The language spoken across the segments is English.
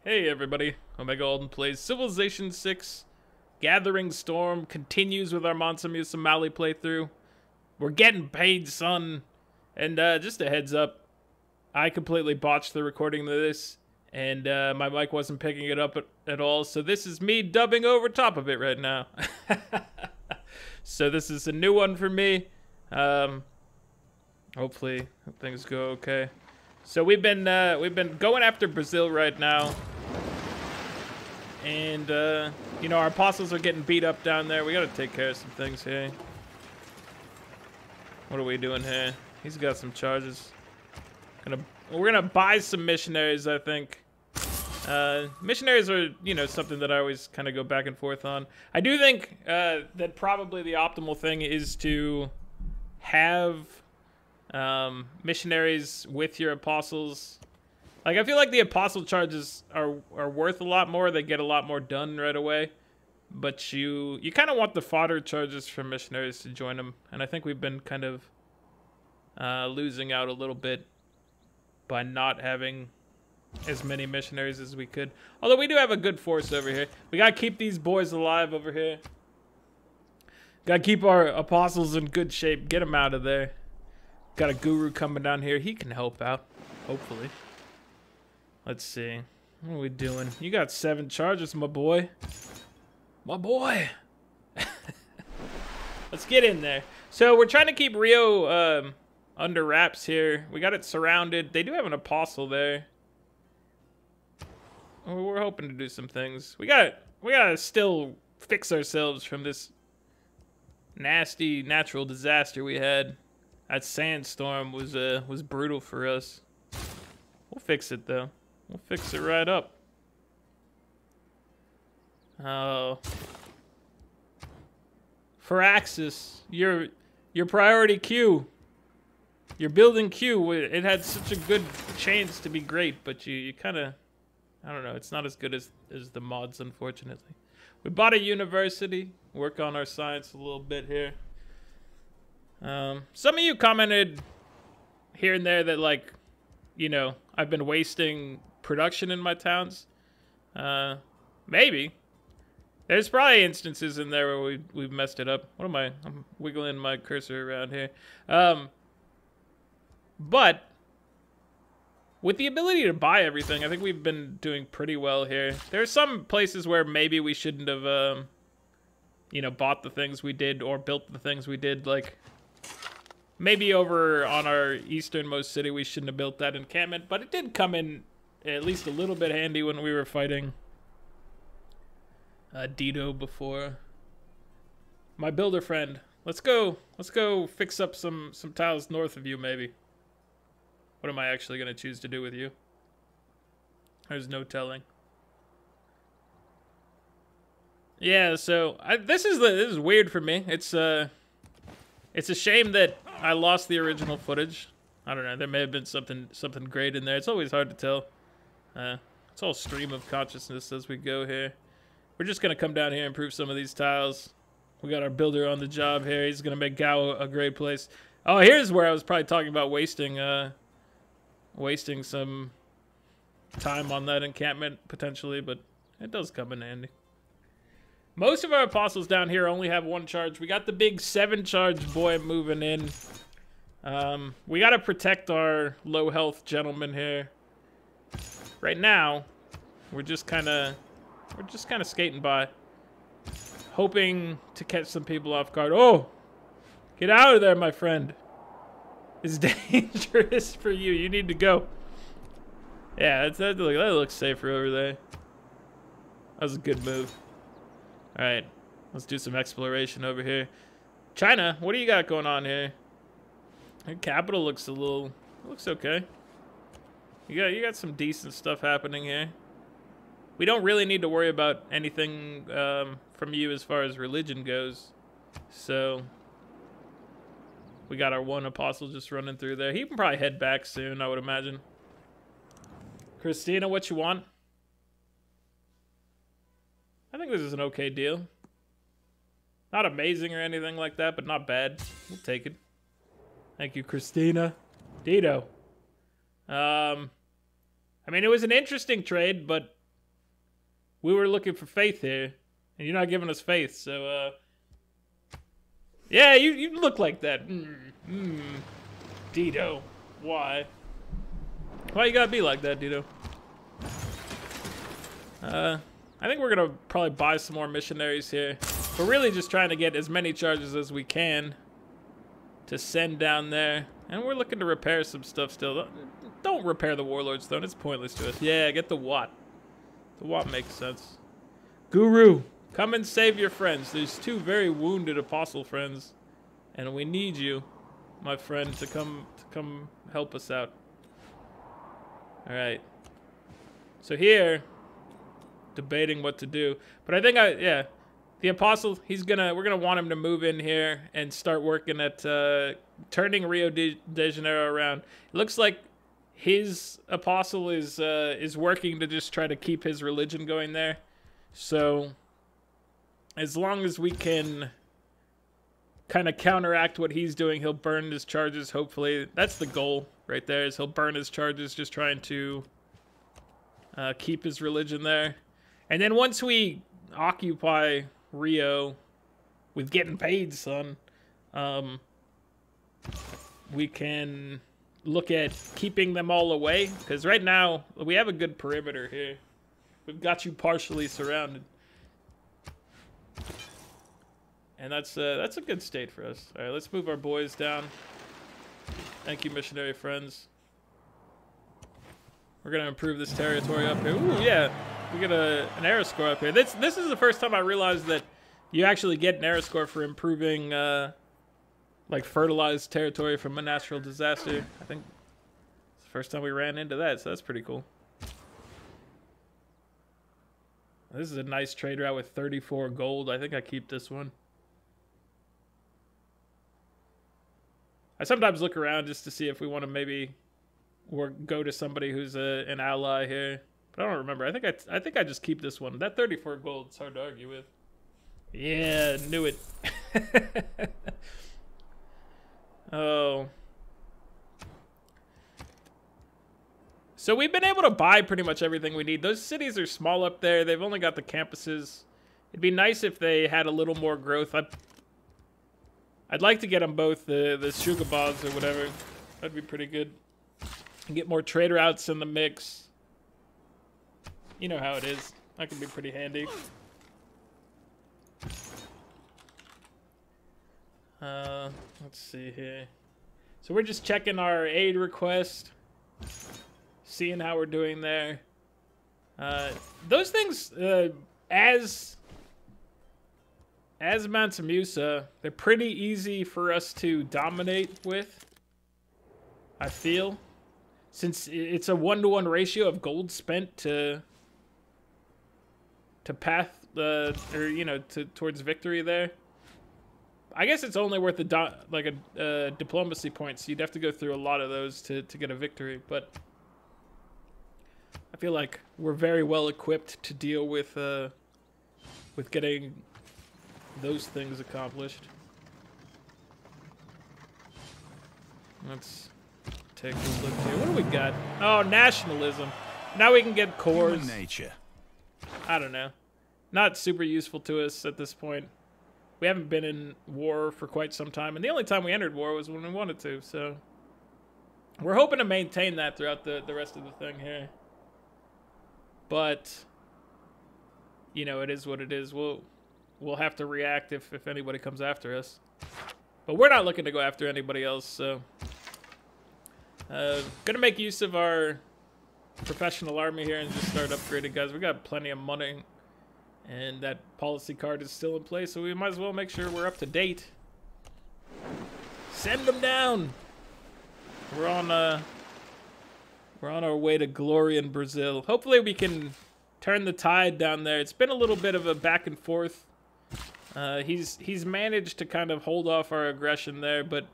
Hey everybody, Omega Alden plays Civilization 6. Gathering Storm continues with our Mansa Musa Mali playthrough. We're getting paid, son. And just a heads up, I completely botched the recording of this, and my mic wasn't picking it up at all, so this is me dubbing over top of it right now. So this is a new one for me. Hopefully things go okay. So we've been going after Brazil right now. And, you know, our apostles are getting beat up down there. We gotta take care of some things here. What are we doing here? He's got some charges. We're gonna buy some missionaries, I think. Missionaries are, you know, something that I always kind of go back and forth on. I do think that probably the optimal thing is to have missionaries with your apostles. Like, I feel like the apostle charges are worth a lot more. They get a lot more done right away. But you kind of want the fodder charges for missionaries to join them. And I think we've been kind of losing out a little bit by not having as many missionaries as we could. Although we do have a good force over here. We gotta keep these boys alive over here. Gotta keep our apostles in good shape. Get them out of there. Got a guru coming down here. He can help out, hopefully. Let's see. What are we doing? You got 7 charges, my boy. My boy. Let's get in there. So we're trying to keep Rio under wraps here. We got it surrounded. They do have an apostle there. We're hoping to do some things. We gotta still fix ourselves from this nasty natural disaster we had. That sandstorm was brutal for us. We'll fix it though. We'll fix it right up. Oh. Firaxis, your priority queue. Your building queue, it had such a good chance to be great, but you kind of, I don't know, it's not as good as the mods, unfortunately. We bought a university, work on our science a little bit here. Some of you commented here and there that, like, you know, I've been wasting production in my towns. Maybe. There's probably instances in there where we've messed it up. What am I? I'm wiggling my cursor around here. But with the ability to buy everything, I think we've been doing pretty well here. There are some places where maybe we shouldn't have, you know, bought the things we did or built the things we did. Like, maybe over on our easternmost city, we shouldn't have built that encampment. But it did come in at least a little bit handy when we were fighting Dido before. My builder friend, let's go fix up some tiles north of you, maybe. What am I actually gonna choose to do with you? There's no telling. Yeah, so this is weird for me. It's a shame that I lost the original footage. I don't know. There may have been something great in there. It's always hard to tell. It's all stream of consciousness as we go here. We're just gonna come down here and improve some of these tiles. We got our builder on the job here. He's gonna make Gao a great place. Oh, here's where I was probably talking about wasting some time on that encampment potentially, but it does come in handy. Most of our apostles down here only have 1 charge. We got the big 7 charge boy moving in. We gotta protect our low health gentleman here. Right now, we're just kind of skating by, hoping to catch some people off guard. Oh, get out of there, my friend. It's dangerous for you. You need to go. Yeah, that looks safer over there. That was a good move. All right, let's do some exploration over here. China, what do you got going on here? Your capital looks looks okay. You got some decent stuff happening here. We don't really need to worry about anything from you as far as religion goes. So we got our 1 apostle just running through there. He can probably head back soon, I would imagine. Christina, what you want? I think this is an okay deal. Not amazing or anything like that, but not bad. We'll take it. Thank you, Christina. Dido. I mean, it was an interesting trade, but We were looking for faith here, and you're not giving us faith. So, yeah, you look like that. Dito, why? Why you gotta be like that, Dito? I think we're gonna probably buy some more missionaries here. We're really just trying to get as many charges as we can to send down there. And we're looking to repair some stuff still. Don't repair the warlords, though. It's pointless to us. Yeah, get the Watt. The Watt makes sense. Guru, come and save your friends. There's 2 very wounded apostle friends. And we need you, my friend, to come help us out. Alright. So here, debating what to do. But I think yeah. The apostle, we're gonna want him to move in here and start working at turning Rio de Janeiro around. It looks like his apostle is working to just try to keep his religion going there. So as long as we can kind of counteract what he's doing, he'll burn his charges. Hopefully, that's the goal right there. Is he'll burn his charges, just trying to keep his religion there. And then once we occupy Rio with getting paid, son, we can look at keeping them all away, because right now we have a good perimeter here. We've got you partially surrounded, and that's a good state for us. All right, let's move our boys down. Thank you, missionary friends. We're gonna improve this territory up here. Ooh, yeah. We get an error score up here. This is the first time I realized that you actually get an error score for improving like fertilized territory from a natural disaster. I think it's the first time we ran into that, so that's pretty cool. This is a nice trade route with 34 gold. I think I keep this one. I sometimes look around just to see if we want to maybe go to somebody who's an ally here. I don't remember. I think I just keep this one. That 34 gold is hard to argue with. Yeah, knew it. Oh. So we've been able to buy pretty much everything we need. Those cities are small up there. They've only got the campuses. It'd be nice if they had a little more growth. I'd like to get them both, the Shugabas or whatever. That'd be pretty good. And get more trade routes in the mix. You know how it is. That can be pretty handy. Let's see here. So we're just checking our aid request, seeing how we're doing there. Those things, as Mansa Musa, they're pretty easy for us to dominate with, I feel. Since it's a 1-to-1 ratio of gold spent to path, or you know, towards victory there. I guess it's only worth a diplomacy point, so you'd have to go through a lot of those to get a victory. But I feel like we're very well equipped to deal with getting those things accomplished. Let's take a look here. What do we got? Oh, nationalism. Now we can get cores. Human nature. I don't know. Not super useful to us at this point. We haven't been in war for quite some time, and the only time we entered war was when we wanted to, so we're hoping to maintain that throughout the rest of the thing here. But you know, it is what it is. We'll have to react if anybody comes after us. But we're not looking to go after anybody else, so gonna make use of our professional army here and just start upgrading guys. We got plenty of money, and that policy card is still in place, so we might as well make sure we're up to date. Send them down. We're on our way to glory in Brazil. Hopefully we can turn the tide down there. It's been a little bit of a back and forth. He's managed to kind of hold off our aggression there, but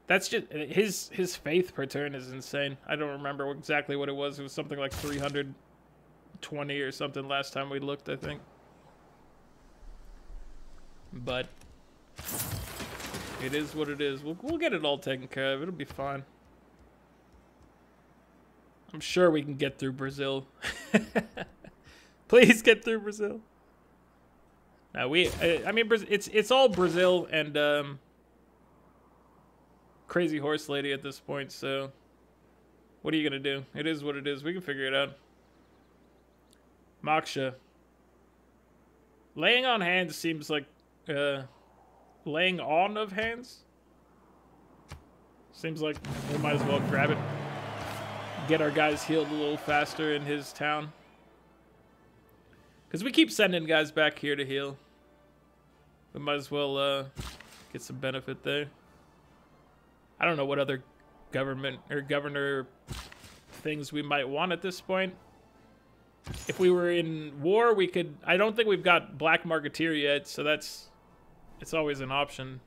that's just his faith per turn is insane. I don't remember exactly what it was. It was something like 320 or something last time we looked, I think. But it is what it is. We'll get it all taken care of. It'll be fine. I'm sure we can get through Brazil. Please get through Brazil. Now I mean, it's all Brazil and Crazy Horse Lady at this point. So, what are you gonna do? It is what it is. We can figure it out. Moksha. Laying on hands seems like laying on of hands. Seems like we might as well grab it. Get our guys healed a little faster in his town. Because we keep sending guys back here to heal. We might as well get some benefit there. I don't know what other government or governor things we might want at this point. If we were in war, we could... I don't think we've got Black Marketeer yet, so it's always an option.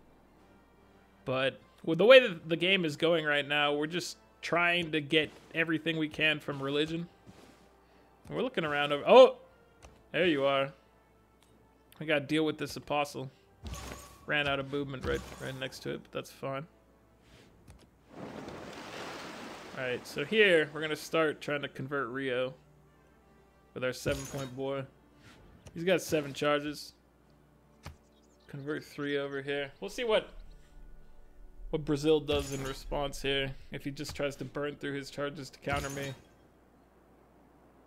But with the way that the game is going right now, we're just trying to get everything we can from religion. We're looking around over... Oh! There you are. We gotta deal with this apostle. Ran out of movement right next to it, but that's fine. Alright, so here, we're gonna start trying to convert Rio. With our 7-point boy. He's got 7 charges. Convert 3 over here. We'll see what Brazil does in response here. If he just tries to burn through his charges to counter me.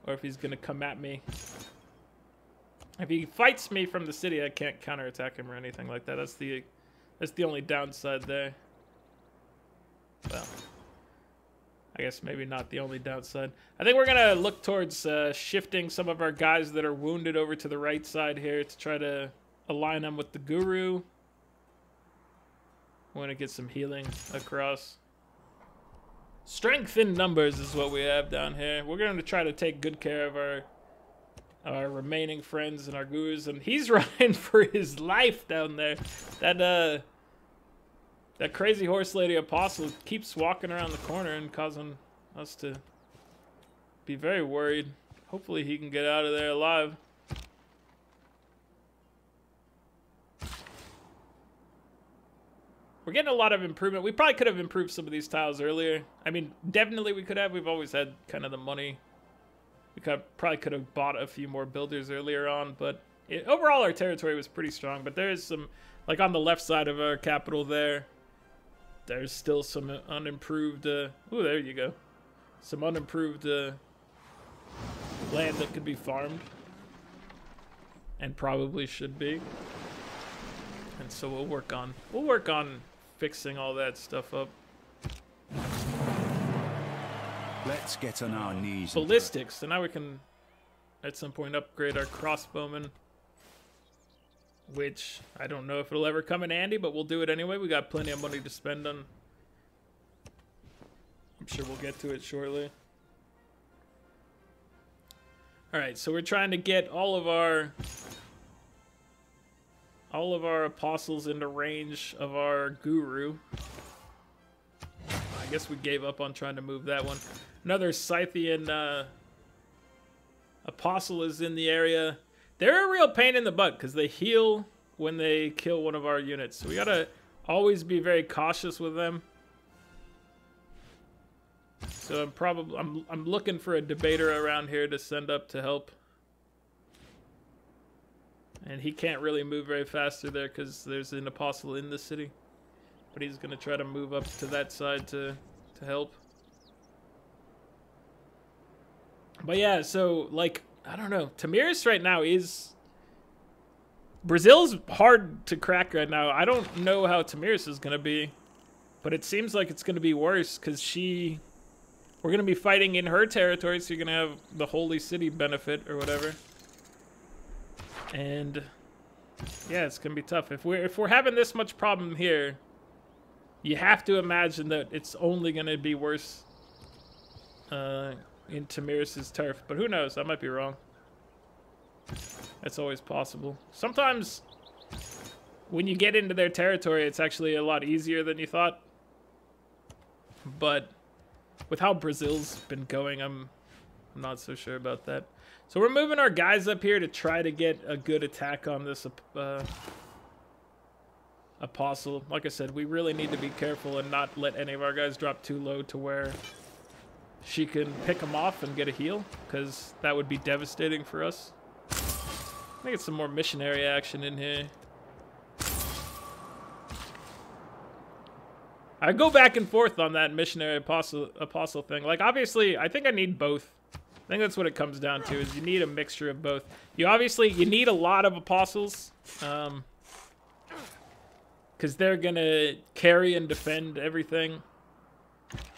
Or if he's gonna come at me. If he fights me from the city, I can't counterattack him or anything like that. That's the only downside there. Well, I guess maybe not the only downside. I think we're gonna look towards shifting some of our guys that are wounded over to the right side here to try to align them with the guru. We want to get some healing across. Strength in numbers is what we have down here. We're going to try to take good care of our remaining friends and our gurus, and he's running for his life down there. That Crazy Horse Lady apostle keeps walking around the corner and causing us to be very worried. Hopefully he can get out of there alive. We're getting a lot of improvement. We probably could have improved some of these tiles earlier. I mean, definitely we could have. We've always had kind of the money. We probably could have bought a few more builders earlier on, but overall our territory was pretty strong. But there is some, like on the left side of our capital there, there's still some unimproved, ooh, there you go. Some unimproved land that could be farmed. And probably should be. And so we'll work on fixing all that stuff up. Let's get on our knees. Ballistics. So now we can, at some point, upgrade our crossbowmen. Which, I don't know if it'll ever come in handy, but we'll do it anyway. We got plenty of money to spend on. I'm sure we'll get to it shortly. Alright, so we're trying to get all of our apostles into range of our guru. I guess we gave up on trying to move that one. Another Scythian apostle is in the area. They're a real pain in the butt because they heal when they kill one of our units. So we gotta always be very cautious with them. So I'm looking for a debater around here to send up to help. And he can't really move very fast through there because there's an apostle in the city. But he's gonna try to move up to that side to help. But yeah, so like, I don't know. Tamiris right now is... Brazil's hard to crack right now. I don't know how Tamiris is gonna be. But it seems like it's gonna be worse because we're gonna be fighting in her territory, so you're gonna have the Holy City benefit or whatever. And yeah, it's gonna be tough. If we're having this much problem here, you have to imagine that it's only gonna be worse in Tamiris' turf. But who knows? I might be wrong. That's always possible. Sometimes when you get into their territory, it's actually a lot easier than you thought. But with how Brazil's been going, I'm not so sure about that. So we're moving our guys up here to try to get a good attack on this apostle. Like I said, we really need to be careful and not let any of our guys drop too low to where she can pick them off and get a heal, because that would be devastating for us. I think it's some more missionary action in here. I go back and forth on that missionary apostle thing. Like, obviously, I think I need both. I think that's what it comes down to, is you need a mixture of both. You need a lot of apostles, because they're gonna carry and defend everything.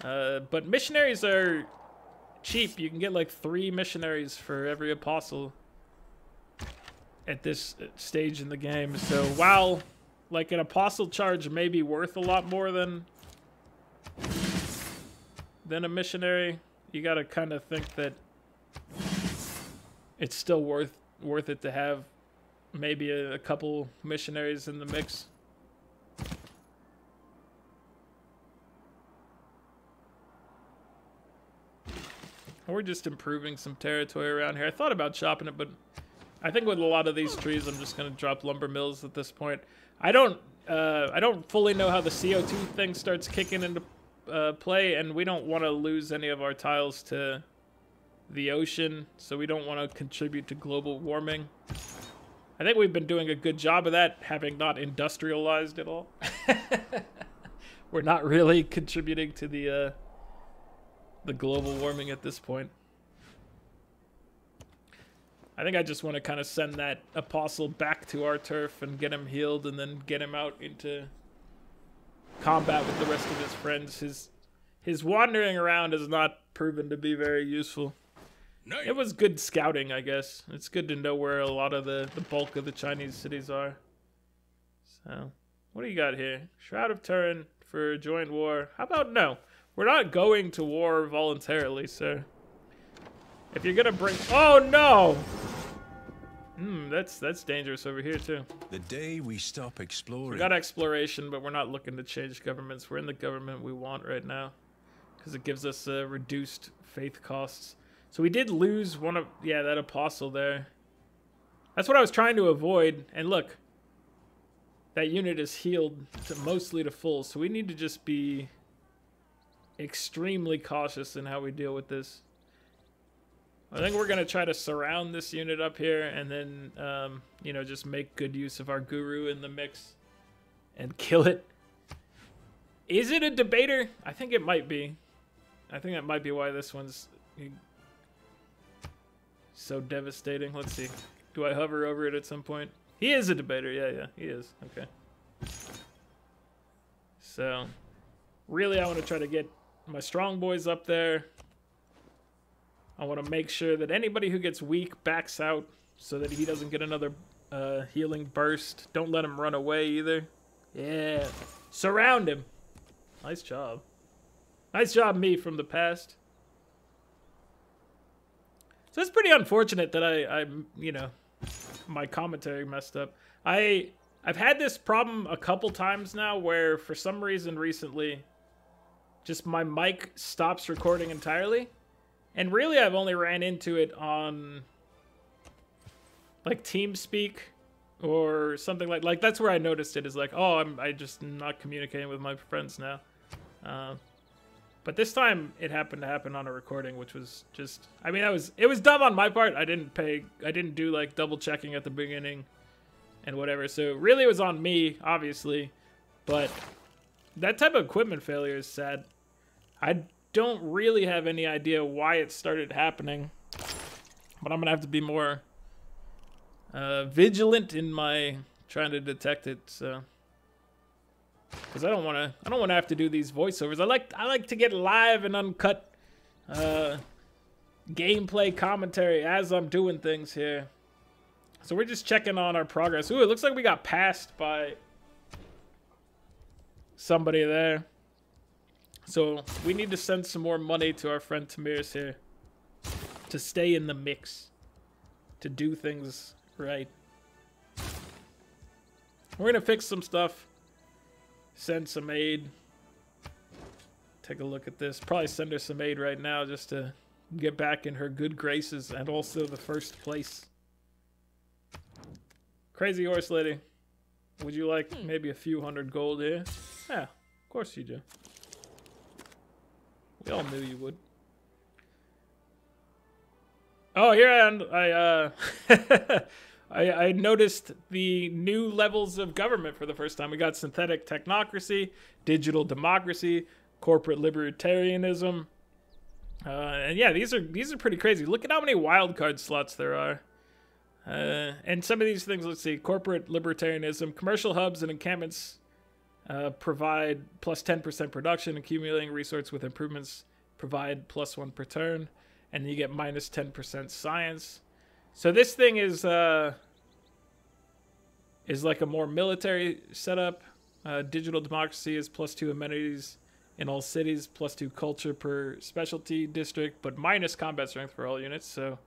But missionaries are cheap. You can get like 3 missionaries for every apostle at this stage in the game. So while like an apostle charge may be worth a lot more than a missionary, you gotta kind of think that it's still worth it to have maybe a couple missionaries in the mix. We're just improving some territory around here. I thought about chopping it, but I think with a lot of these trees, I'm just gonna drop lumber mills at this point. I don't fully know how the CO2 thing starts kicking into play, and we don't want to lose any of our tiles to the ocean, so we don't want to contribute to global warming. I think we've been doing a good job of that, having not industrialized at all. We're not really contributing to the global warming at this point. I think I just want to kind of send that apostle back to our turf and get him healed, and then get him out into combat with the rest of his friends. His wandering around has not proven to be very useful. No. It was good scouting, I guess. It's good to know where a lot of the bulk of the Chinese cities are. So, what do you got here? Shroud of Turin for joint war. How about no? We're not going to war voluntarily, sir. If you're gonna bring... Oh, no! That's dangerous over here, too. The day we stop exploring... We got exploration, but we're not looking to change governments. We're in the government we want right now, because it gives us reduced faith costs. So we did lose one of... Yeah, that apostle there. That's what I was trying to avoid. And look, that unit is healed mostly to full, so we need to just be extremely cautious in how we deal with this. I think we're going to try to surround this unit up here, and then, you know, just make good use of our guru in the mix and kill it. Is it a debater? I think it might be. I think that might be why this one's so devastating. Let's see. Do I hover over it at some point? He is a debater. Yeah, he is. Okay. So, really, I want to try to get my strong boys up there. I want to make sure that anybody who gets weak backs out so that he doesn't get another healing burst. Don't let him run away either. Yeah. Surround him. Nice job. Nice job, me from the past. So it's pretty unfortunate that I you know, my commentary messed up. I've had this problem a couple times now where for some reason recently just my mic stops recording entirely. And really, I've only ran into it on, like, TeamSpeak or something like that's where I noticed it, is like, oh, I just not communicating with my friends now. But this time, it happened to happen on a recording, which was just, I mean, it was dumb on my part. I didn't do, like, double checking at the beginning and whatever. So, really, it was on me, obviously. But that type of equipment failure is sad. I don't really have any idea why it started happening, but I'm gonna have to be more vigilant in my trying to detect it. So, because I don't want to have to do these voiceovers. I like to get live and uncut gameplay commentary as I'm doing things here. So we're just checking on our progress. Ooh, it looks like we got passed by somebody there. So we need to send some more money to our friend Tamir's here to stay in the mix, to do things right. We're going to fix some stuff, send some aid. Take a look at this. Probably send her some aid right now just to get back in her good graces and also the first place. Crazy horse lady. Would you like maybe a few hundred gold here? Yeah, of course you do. We all knew you would. Oh, here I I noticed the new levels of government for the first time. We got synthetic technocracy, digital democracy, corporate libertarianism. And yeah, these are pretty crazy. Look at how many wildcard slots there are. And some of these things, let's see, corporate libertarianism, commercial hubs and encampments provide plus 10% production, accumulating resource with improvements provide +1 per turn, and you get minus 10% science. So this thing is like a more military setup. Digital democracy is +2 amenities in all cities, +2 culture per specialty district, but minus combat strength for all units. So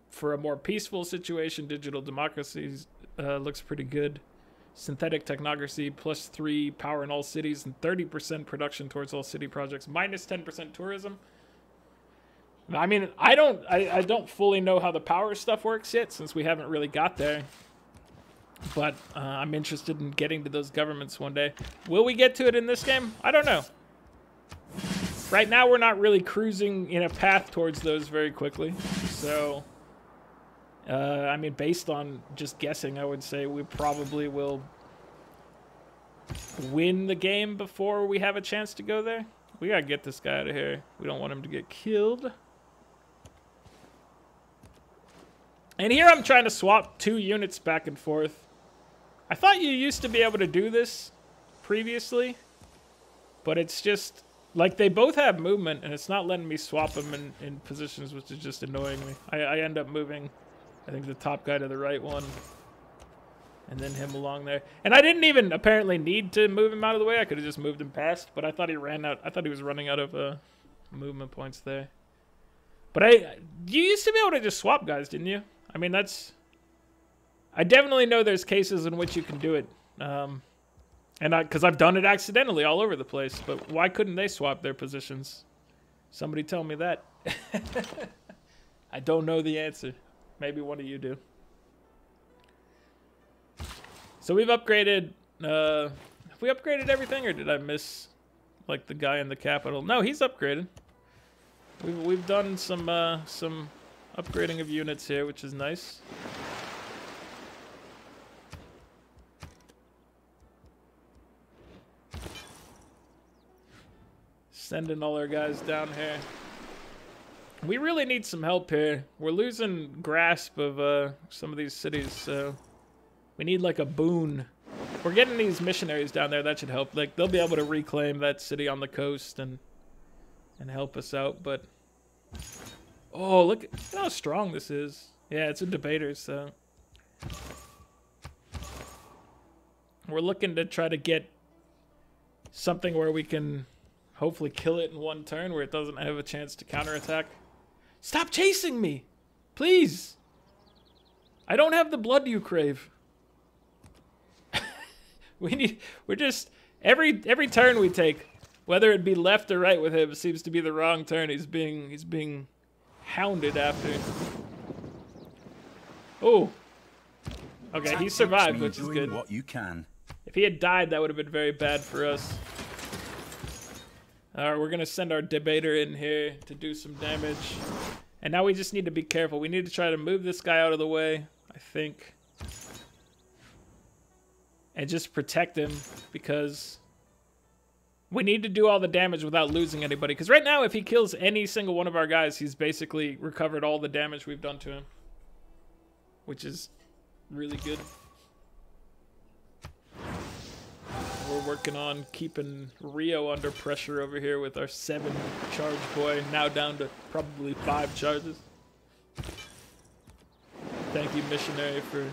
for a more peaceful situation, digital democracy looks pretty good. Synthetic technocracy, +3 power in all cities and 30% production towards all city projects, minus 10% tourism. I mean, I don't fully know how the power stuff works yet, since we haven't really got there. But I'm interested in getting to those governments one day. Will we get to it in this game? I don't know. Right now, we're not really cruising in a path towards those very quickly. So, I mean, based on just guessing, I would say we probably will win the game before we have a chance to go there. We gotta get this guy out of here. We don't want him to get killed. And here I'm trying to swap 2 units back and forth. I thought you used to be able to do this previously, but it's just, like, they both have movement, and it's not letting me swap them in positions, which is just annoying me. I end up moving, I think, the top guy to the right one, and then him along there. And I didn't even apparently need to move him out of the way. I could have just moved him past, but I thought he ran out. I thought he was running out of movement points there. But you used to be able to just swap guys, didn't you? I mean, I definitely know there's cases in which you can do it. Because I've done it accidentally all over the place. But why couldn't they swap their positions? Somebody tell me that. I don't know the answer. Maybe one of you do. So we've upgraded. Have we upgraded everything, or did I miss, like, the guy in the capital? No, he's upgraded. We've done some upgrading of units here, which is nice. Sending all our guys down here. We really need some help here. We're losing grasp of some of these cities, so we need like a boon. We're getting these missionaries down there. That should help. Like, they'll be able to reclaim that city on the coast and help us out. But oh, look how strong this is. Yeah, it's a debater, so we're looking to try to get something where we can hopefully kill it in one turn, where it doesn't have a chance to counterattack. Stop chasing me, please. I don't have the blood you crave. We're just every turn we take, whether it be left or right with him, seems to be the wrong turn. He's being hounded after. Oh, okay, he survived, which is good. What you can. If he had died, that would have been very bad for us. All right, we're gonna send our debater in here to do some damage, and now we just need to be careful. We need to try to move this guy out of the way, I think, and just protect him, because we need to do all the damage without losing anybody. Because right now, if he kills any single one of our guys, he's basically recovered all the damage we've done to him, which is really good. We're working on keeping Rio under pressure over here with our 7 charge boy, now down to probably 5 charges. Thank you, missionary, for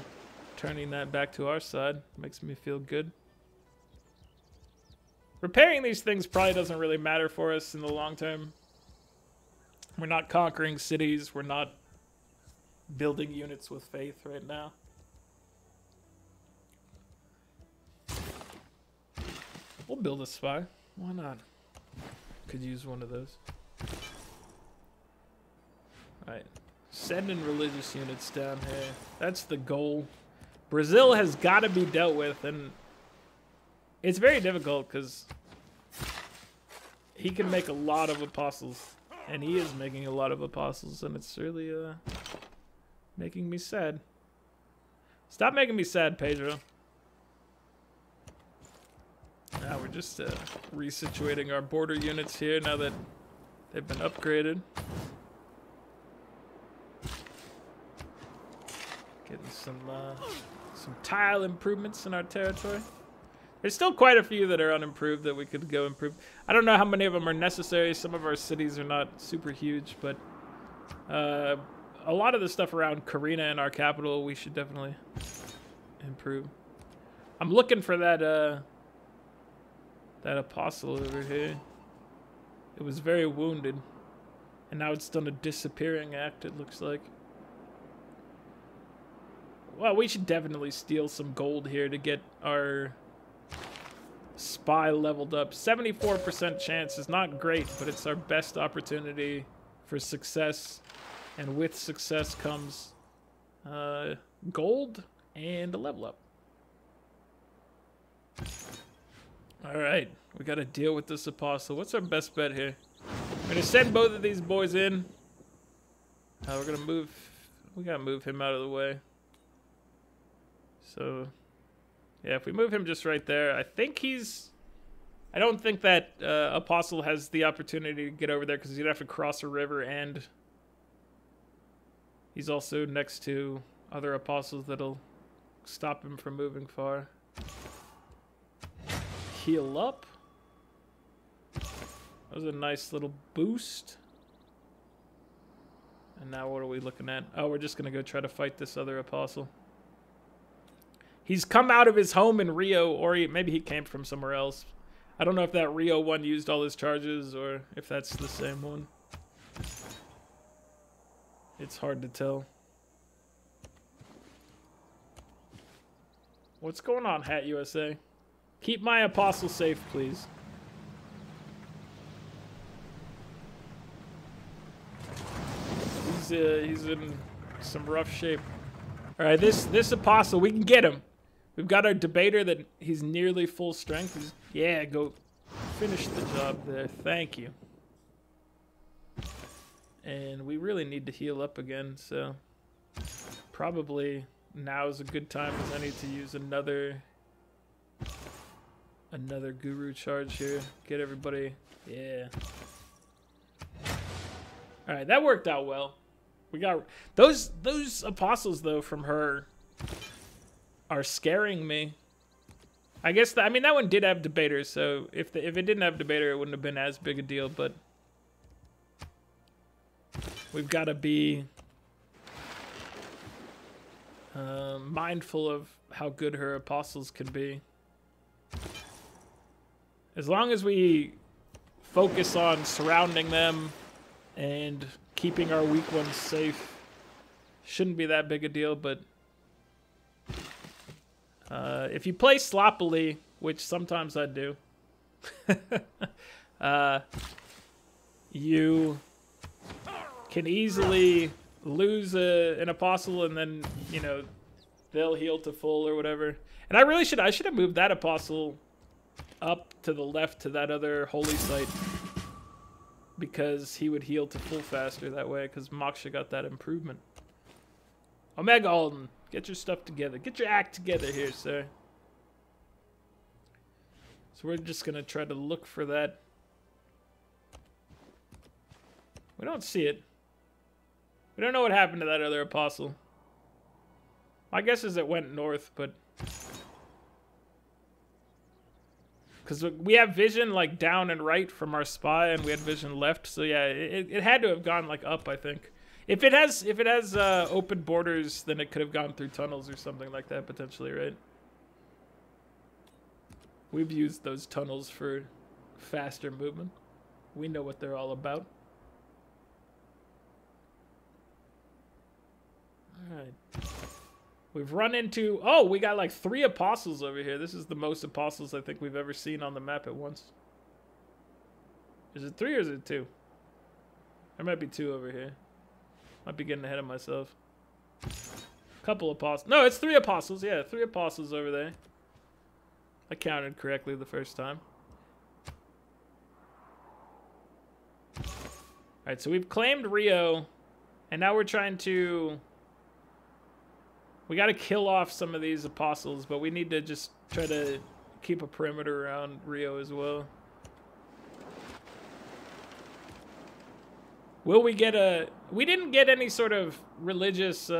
turning that back to our side. Makes me feel good. Repairing these things probably doesn't really matter for us in the long term. We're not conquering cities. We're not building units with faith right now. We'll build a spy. Why not? Could use one of those. Alright. Sending religious units down here. That's the goal. Brazil has got to be dealt with, and it's very difficult because he can make a lot of apostles, and he is making a lot of apostles, and it's really Making me sad. Stop making me sad, Pedro. Now we're just resituating our border units here now that they've been upgraded. Getting some tile improvements in our territory. There's still quite a few that are unimproved that we could go improve. I don't know how many of them are necessary. Some of our cities are not super huge, but a lot of the stuff around Karina and our capital we should definitely improve. I'm looking for that that apostle over here. It was very wounded, and now it's done a disappearing act, it looks like. Well, we should definitely steal some gold here to get our spy leveled up. 74% chance is not great, but it's our best opportunity for success. And with success comes gold and a level up. Alright, we gotta deal with this apostle. What's our best bet here? I'm gonna send both of these boys in. We're gonna move, we gotta move him out of the way. So, yeah, if we move him just right there, I think he's... I don't think that apostle has the opportunity to get over there because he'd have to cross a river, and he's also next to other apostles that'll stop him from moving far. Heal up. That was a nice little boost. And now what are we looking at? Oh, we're just going to go try to fight this other apostle. He's come out of his home in Rio, or maybe he came from somewhere else. I don't know if that Rio one used all his charges, or if that's the same one. It's hard to tell. What's going on, Hat USA? Keep my apostle safe, please. He's in some rough shape. All right, this apostle, we can get him. We've got our debater that he's nearly full strength. Yeah, go finish the job there. Thank you. And we really need to heal up again, so probably now is a good time as any to use another guru charge here. Get everybody, yeah. All right, that worked out well. We got those apostles though from her are scaring me. I guess I mean that one did have debaters, so if it didn't have debater, it wouldn't have been as big a deal. But we've got to be mindful of how good her apostles can be. As long as we focus on surrounding them and keeping our weak ones safe, shouldn't be that big a deal. But if you play sloppily, which sometimes I do, you can easily lose an apostle, and then they'll heal to full or whatever. And I should have moved that apostle up to the left to that other holy site, because he would heal to full faster that way, because Moksha got that improvement. Omega Alden, get your stuff together. Get your act together here, sir. So we're just going to try to look for that. We don't see it. We don't know what happened to that other apostle. My guess is it went north, but... because we have vision like down and right from our spy, and we had vision left. So yeah, it had to have gone like up, I think. If it has open borders, then it could have gone through tunnels or something like that potentially, right? We've used those tunnels for faster movement. We know what they're all about. All right. We've run into... oh, we got like 3 apostles over here. This is the most apostles I think we've ever seen on the map at once. Is it 3 or is it 2? There might be 2 over here. Might be getting ahead of myself. Couple apostles. No, it's 3 apostles. Yeah, 3 apostles over there. I counted correctly the first time. Alright, so we've claimed Rio. And now we're trying to We got to kill off some of these apostles, but we need to just try to keep a perimeter around Rio as well. Will we get a... We didn't get any sort of religious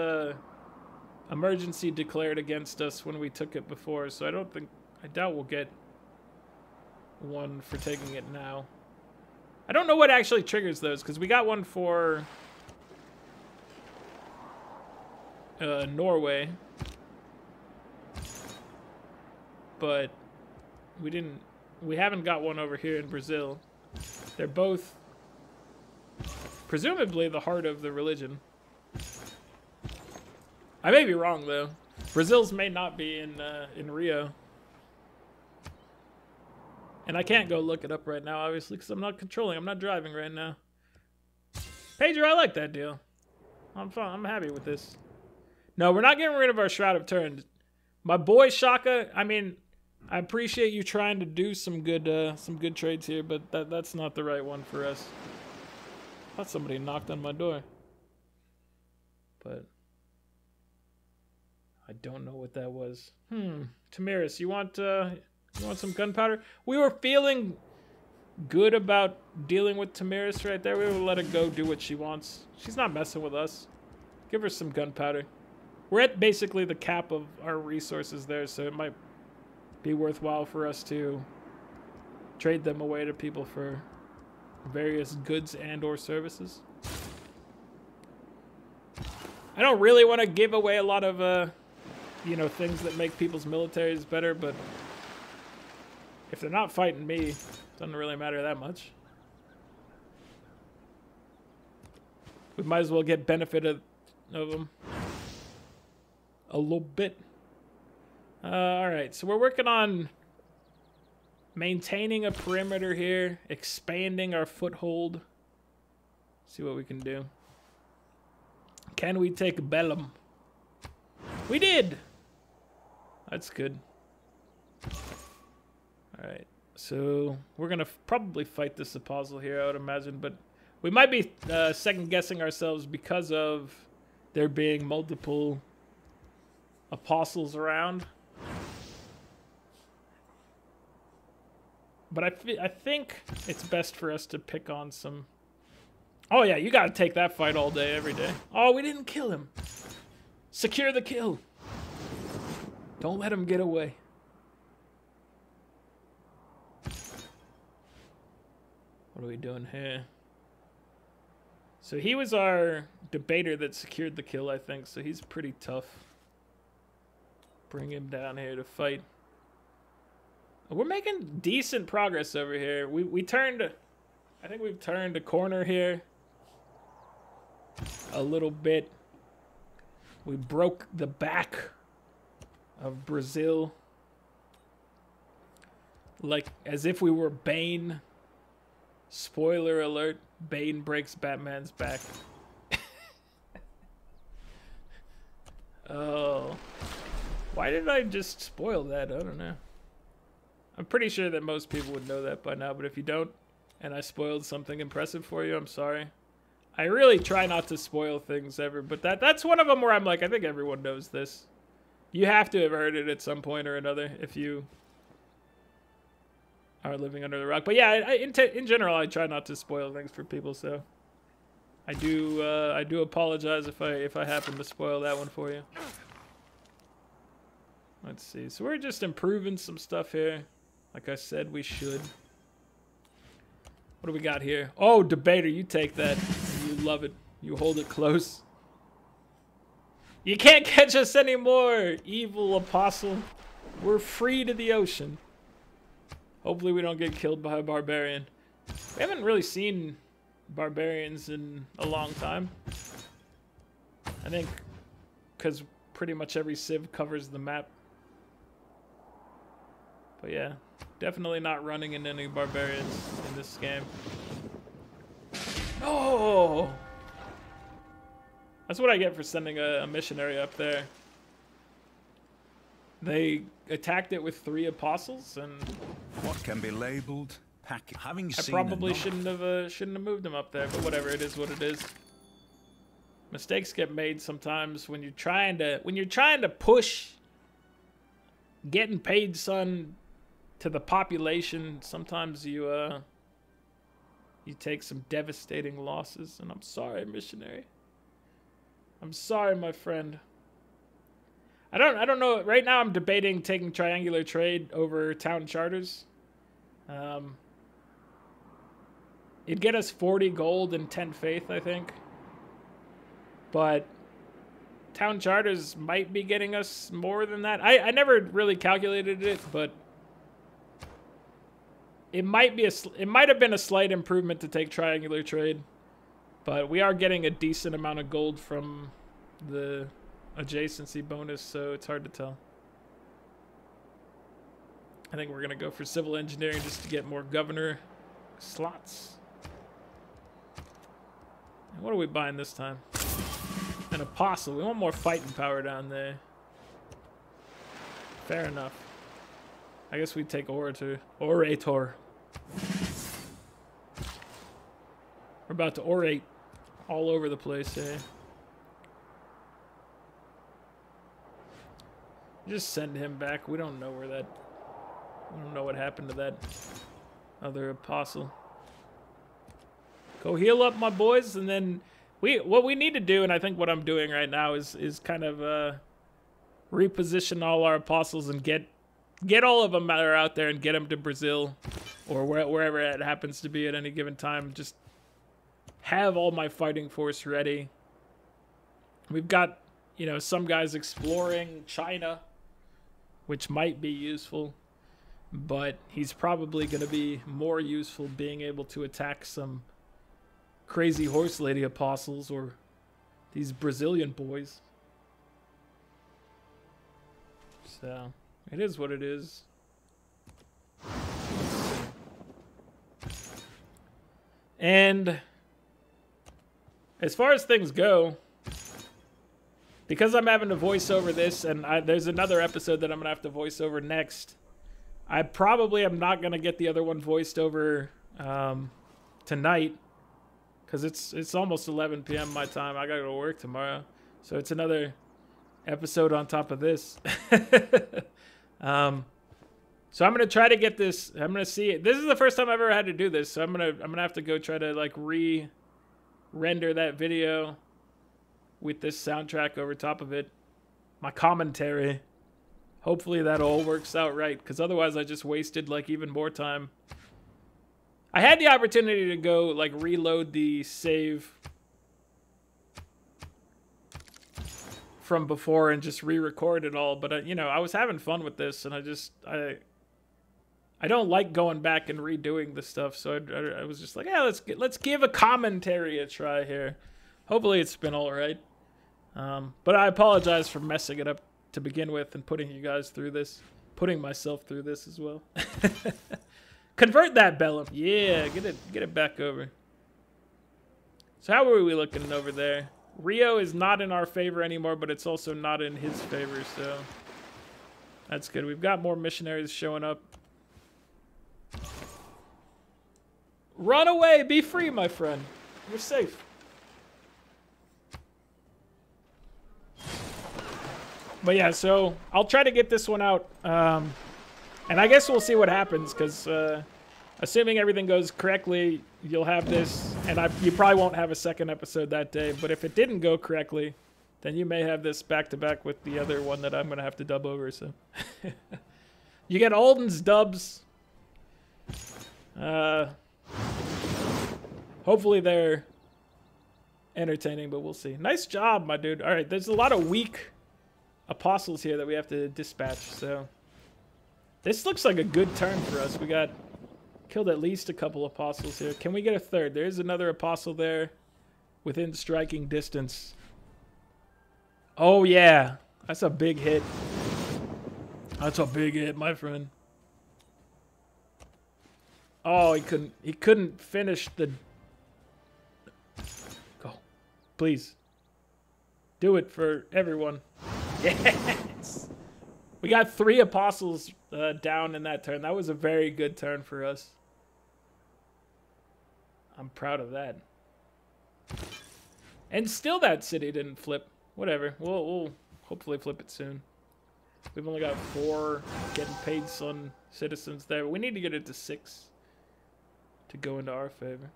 emergency declared against us when we took it before, so I doubt we'll get one for taking it now. I don't know what actually triggers those, because we got one for Norway, but we haven't got one over here in Brazil. They're both presumably the heart of the religion. I may be wrong though. Brazil's may not be in Rio. And I can't go look it up right now, obviously, because I'm not controlling. I'm not driving right now. Pedro, I like that deal. I'm fine. I'm happy with this. No, we're not getting rid of our Shroud of Turin. My boy Shaka, I mean, I appreciate you trying to do some good trades here, but that's not the right one for us. I thought somebody knocked on my door. But I don't know what that was. Tamiris, you want some gunpowder? We were feeling good about dealing with Tamiris right there. We will let her go do what she wants. She's not messing with us. Give her some gunpowder. We're at basically the cap of our resources there, so it might be worthwhile for us to trade them away to people for various goods and or services. I don't really want to give away a lot of you know, things that make people's militaries better, but if they're not fighting me, it doesn't really matter that much. We might as well get benefit of them a little bit. Alright, so we're working on maintaining a perimeter here, expanding our foothold. See what we can do. Can we take Bellum? We did! That's good. Alright, so we're gonna probably fight this apostle here, I would imagine, but we might be second guessing ourselves because of there being multiple apostles around. But I think it's best for us to pick on some... Oh yeah, you gotta take that fight all day, every day. Oh, we didn't kill him. Secure the kill. Don't let him get away. What are we doing here? So he was our debater that secured the kill, I think. So he's pretty tough. Bring him down here to fight. We're making decent progress over here. We turned... I think we've turned a corner here. A little bit. We broke the back of Brazil. Like, as if we were Bane. Spoiler alert, Bane breaks Batman's back. Oh. Why did I just spoil that? I don't know. I'm pretty sure that most people would know that by now, but if you don't, and I spoiled something impressive for you, I'm sorry. I really try not to spoil things ever, but that's one of them where I'm like, I think everyone knows this. You have to have heard it at some point or another if you are living under the rock. But yeah, in general, I try not to spoil things for people, so I do apologize if I happen to spoil that one for you. Let's see. So we're just improving some stuff here. Like I said, we should. What do we got here? Oh, debater, you take that. You love it. You hold it close. You can't catch us anymore, evil apostle. We're free to the ocean. Hopefully we don't get killed by a barbarian. We haven't really seen barbarians in a long time. I think because pretty much every civ covers the map. But yeah, definitely not running into any barbarians in this game. Oh! That's what I get for sending a missionary up there. They attacked it with 3 apostles, and What can be labeled packet? Having I seen probably enough. shouldn't have moved them up there, but whatever, it is what it is. Mistakes get made sometimes when you're trying to push getting paid, son, to the population. Sometimes you take some devastating losses, and I'm sorry, missionary. I'm sorry, my friend. I don't know. Right now I'm debating taking triangular trade over town charters. It'd get us 40 gold and 10 faith, I think. But town charters might be getting us more than that. I never really calculated it, but it might have been a slight improvement to take triangular trade. But we are getting a decent amount of gold from the adjacency bonus, so it's hard to tell. I think we're gonna go for civil engineering just to get more governor slots. And what are we buying this time? An apostle. We want more fighting power down there. Fair enough. I guess we'd take orator. Orator. We're about to orate all over the place, eh? Just send him back. We don't know where that... We don't know what happened to that other apostle. Go heal up, my boys, and then what we need to do, and I think what I'm doing right now is kind of reposition all our apostles and get all of them that are out there and get them to Brazil or wherever it happens to be at any given time. Just have all my fighting force ready. We've got, you know, some guys exploring China, which might be useful, but he's probably going to be more useful being able to attack some crazy horse lady apostles or these Brazilian boys. So it is what it is. And as far as things go, because I'm having to voice over this, and there's another episode that I'm gonna have to voice over next, I probably am not gonna get the other one voiced over tonight, because it's almost 11 p.m. my time. I gotta go to work tomorrow, so it's another episode on top of this. So I'm gonna try to get this. I'm gonna see it. This is the first time I've ever had to do this, so I'm gonna have to go try to like re-render that video with this soundtrack over top of it. My commentary. Hopefully that all works out right, because otherwise I just wasted like even more time. I had the opportunity to go like reload the save from before and just re-record it all, but you know, I was having fun with this, and I don't like going back and redoing the stuff, so I was just like, yeah, let's give a commentary a try here. Hopefully it's been all right. But I apologize for messing it up to begin with and putting you guys through this, putting myself through this as well. Convert that Bellum. Yeah, get it back over. So how are we looking over there? Rio is not in our favor anymore, but it's also not in his favor, so that's good. We've got more missionaries showing up. Run away, be free, my friend. You're safe. But yeah, so I'll try to get this one out. And I guess we'll see what happens, because assuming everything goes correctly, you'll have this, and you probably won't have a second episode that day. But if it didn't go correctly, then you may have this back-to-back with the other one that I'm going to have to dub over. So you get Alden's dubs. Hopefully they're entertaining, but we'll see. Nice job, my dude. All right, there's a lot of weak apostles here that we have to dispatch, so this looks like a good turn for us. We got killed at least a couple apostles here. Can we get a third? There is another apostle there within striking distance. Oh yeah, that's a big hit. That's a big hit, my friend. Oh, he couldn't finish the... Go. Please. Do it for everyone. Yes! We got 3 apostles down in that turn. That was a very good turn for us. I'm proud of that. And still that city didn't flip. Whatever. We'll hopefully flip it soon. We've only got 4 getting paid Sun citizens there. We need to get it to 6 to go into our favor.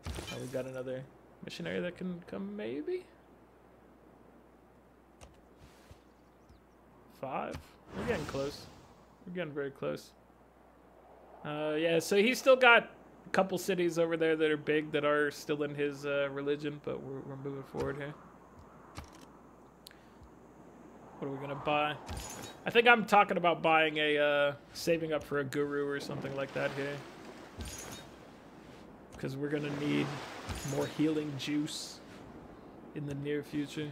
Oh, we've got another missionary that can come, maybe? 5? We're getting close. We're getting very close. Yeah, so he's still got a couple cities over there that are big that are still in his religion, but we're moving forward here. What are we gonna buy? I think I'm talking about buying a, saving up for a guru or something like that here. Because we're gonna need more healing juice in the near future.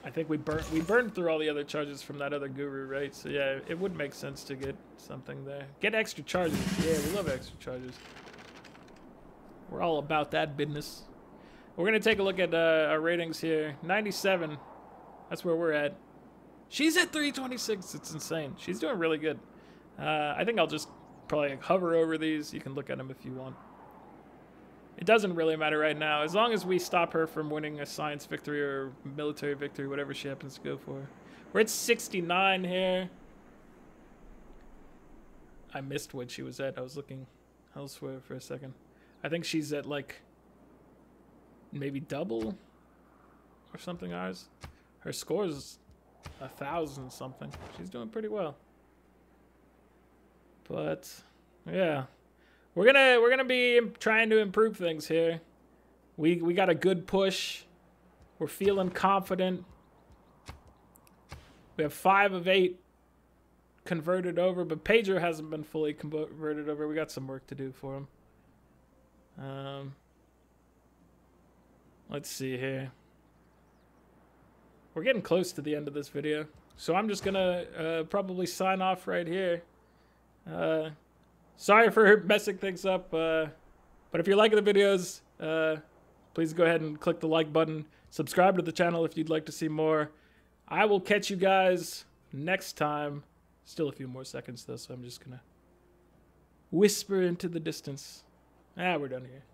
I think we burned through all the other charges from that other guru, right? So yeah, it would make sense to get something there. Get extra charges. Yeah, we love extra charges. We're all about that business. We're gonna take a look at our ratings here. 97. That's where we're at. She's at 326. It's insane. She's doing really good. I think I'll just probably hover over these. You can look at them if you want. It doesn't really matter right now. As long as we stop her from winning a science victory or military victory, whatever she happens to go for. We're at 69 here. I missed what she was at. I was looking elsewhere for a second. I think she's at like maybe double or something ours. Her score is 1,000 something. She's doing pretty well. But yeah, we're gonna be trying to improve things here. We got a good push. We're feeling confident. We have 5 of 8 converted over, but Pedro hasn't been fully converted over. We got some work to do for him. Let's see here. We're getting close to the end of this video, so I'm just gonna probably sign off right here. Sorry for messing things up, but if you're liking the videos, please go ahead and click the like button. Subscribe to the channel if you'd like to see more. I will catch you guys next time. Still a few more seconds though, so I'm just gonna whisper into the distance. We're done here.